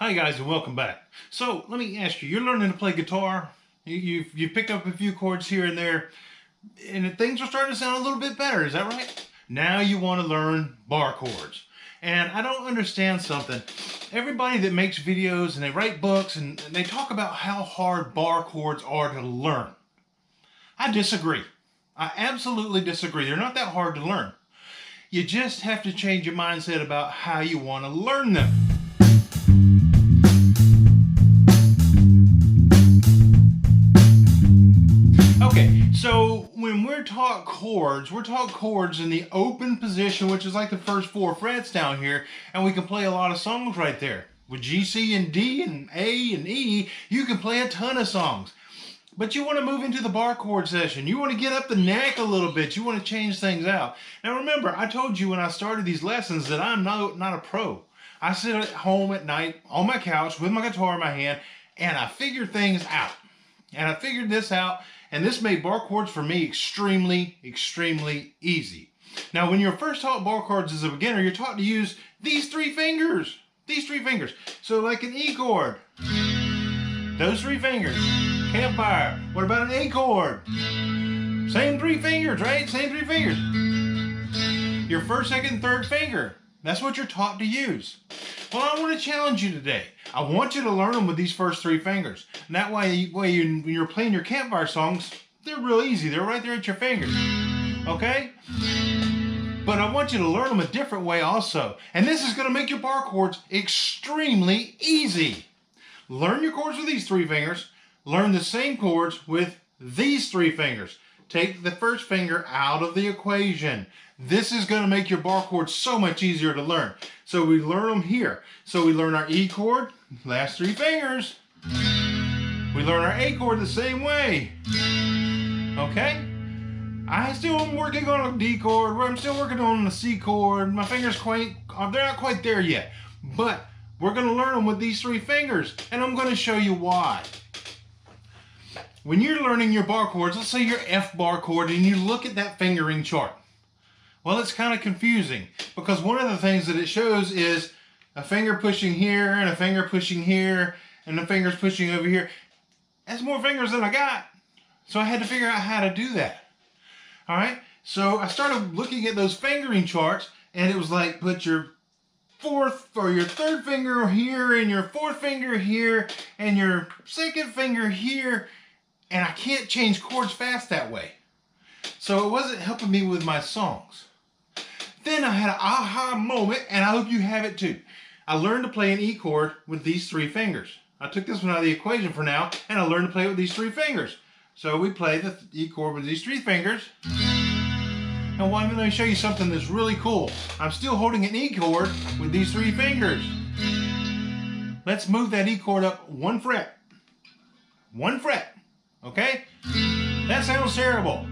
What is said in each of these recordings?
Hi guys, and welcome back. So let me ask you, you're learning to play guitar. You've picked up a few chords here and there, and things are starting to sound a little bit better, is that right? Now you want to learn bar chords. And I don't understand something. Everybody that makes videos and they write books and they talk about how hard bar chords are to learn. I disagree. I absolutely disagree. They're not that hard to learn. You just have to change your mindset about how you want to learn them. Okay, so when we're taught chords in the open position, which is like the first 4 frets down here, and we can play a lot of songs right there. With G, C, and D, and A, and E, you can play a ton of songs. But you want to move into the bar chord session. You want to get up the neck a little bit. You want to change things out. Now remember, I told you when I started these lessons that I'm not a pro. I sit at home at night on my couch with my guitar in my hand, and I figure things out. And I figured this out, and this made bar chords for me extremely, extremely easy. Now, when you're first taught bar chords as a beginner, you're taught to use these 3 fingers. These 3 fingers. So like an E chord, those 3 fingers. Campfire. What about an A chord? Same 3 fingers, right? Same 3 fingers. Your first, second, third finger. That's what you're taught to use. Well, I want to challenge you today. I want you to learn them with these first 3 fingers. And that way, when you're playing your campfire songs, they're real easy. They're right there at your fingers. Okay? But I want you to learn them a different way also. And this is going to make your bar chords extremely easy. Learn your chords with these 3 fingers. Learn the same chords with these 3 fingers. Take the first finger out of the equation. This is going to make your bar chords so much easier to learn. So we learn them here. So we learn our E chord, last 3 fingers. We learn our A chord the same way. Okay? I still am working on a D chord. I'm still working on the C chord. My fingers they're not quite there yet. But we're going to learn them with these 3 fingers. And I'm going to show you why. When you're learning your bar chords, let's say your F bar chord, and you look at that fingering chart. Well, it's kind of confusing because one of the things that it shows is a finger pushing here and a finger pushing here and the fingers pushing over here. That's more fingers than I got. So I had to figure out how to do that. All right. So I started looking at those fingering charts, and it was like put your 4th or your 3rd finger here and your 4th finger here and your 2nd finger here. And I can't change chords fast that way. So it wasn't helping me with my songs. Then I had an aha moment, and I hope you have it too. I learned to play an E chord with these 3 fingers. I took this one out of the equation for now, and I learned to play it with these 3 fingers. So we play the E chord with these 3 fingers. And let me show you something that's really cool. I'm still holding an E chord with these 3 fingers. Let's move that E chord up 1 fret. 1 fret. Okay? That sounds terrible.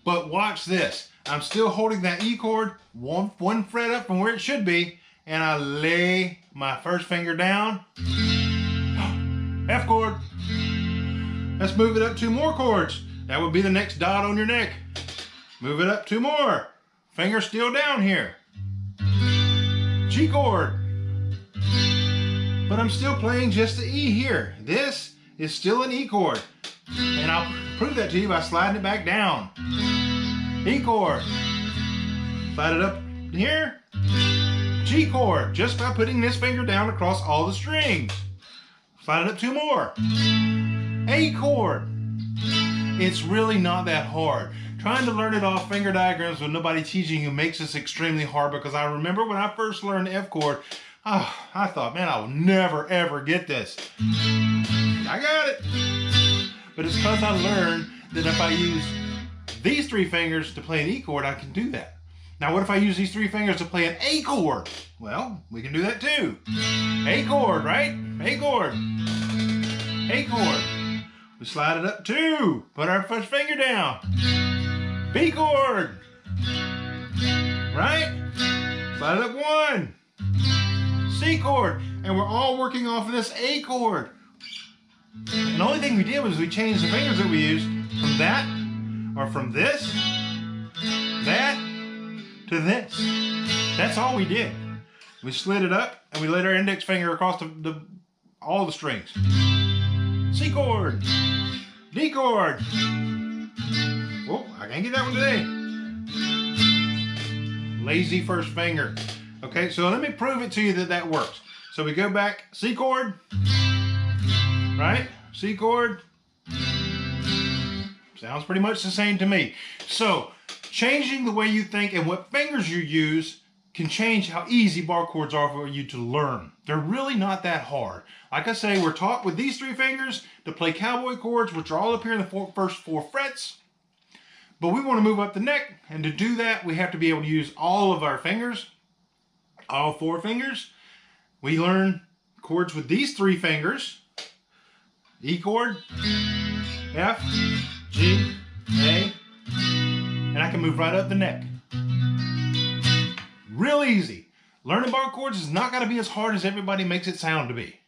But watch this. I'm still holding that E chord one fret up from where it should be, and I lay my first finger down. F chord. Let's move it up 2 more chords. That would be the next dot on your neck. Move it up 2 more. Finger still down here. G chord. But I'm still playing just the E here. This is still an E chord. And I'll prove that to you by sliding it back down. E chord. Slide it up here. G chord. Just by putting this finger down across all the strings. Slide it up 2 more. A chord. It's really not that hard. Trying to learn it off finger diagrams with nobody teaching you makes this extremely hard, because I remember when I first learned F chord, I thought, man, I will never ever get this. I got it. But it's because I learned that if I use these 3 fingers to play an E chord, I can do that. Now, what if I use these 3 fingers to play an A chord? Well, we can do that too. A chord, right? A chord. A chord. We slide it up 2. Put our first finger down. B chord. Right? Slide it up 1. C chord. And we're all working off of this A chord. And the only thing we did was we changed the fingers that we used from that, or from this, that, to this. That's all we did. We slid it up, and we laid our index finger across the all the strings. C chord, D chord. Whoa, I can't get that one today. Lazy first finger. Okay, so let me prove it to you that that works. So we go back, C chord, right? C chord. Sounds pretty much the same to me. So changing the way you think and what fingers you use can change how easy bar chords are for you to learn. They're really not that hard. Like I say, we're taught with these three fingers to play cowboy chords, which are all up here in the first four frets. But we want to move up the neck, and to do that, we have to be able to use all of our fingers, all four fingers. We learn chords with these three fingers: E chord, F, G, A, and I can move right up the neck. Real easy. Learning bar chords is not going to be as hard as everybody makes it sound to be.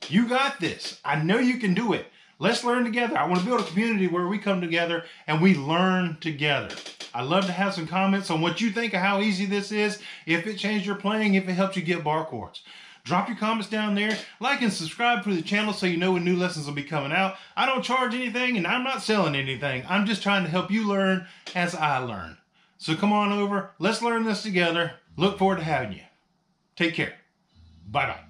You got this. I know you can do it. Let's learn together. I want to build a community where we come together and we learn together. I'd love to have some comments on what you think of how easy this is, if it changed your playing, if it helps you get bar chords. Drop your comments down there. Like and subscribe to the channel so you know when new lessons will be coming out. I don't charge anything and I'm not selling anything. I'm just trying to help you learn as I learn. So come on over. Let's learn this together. Look forward to having you. Take care. Bye-bye.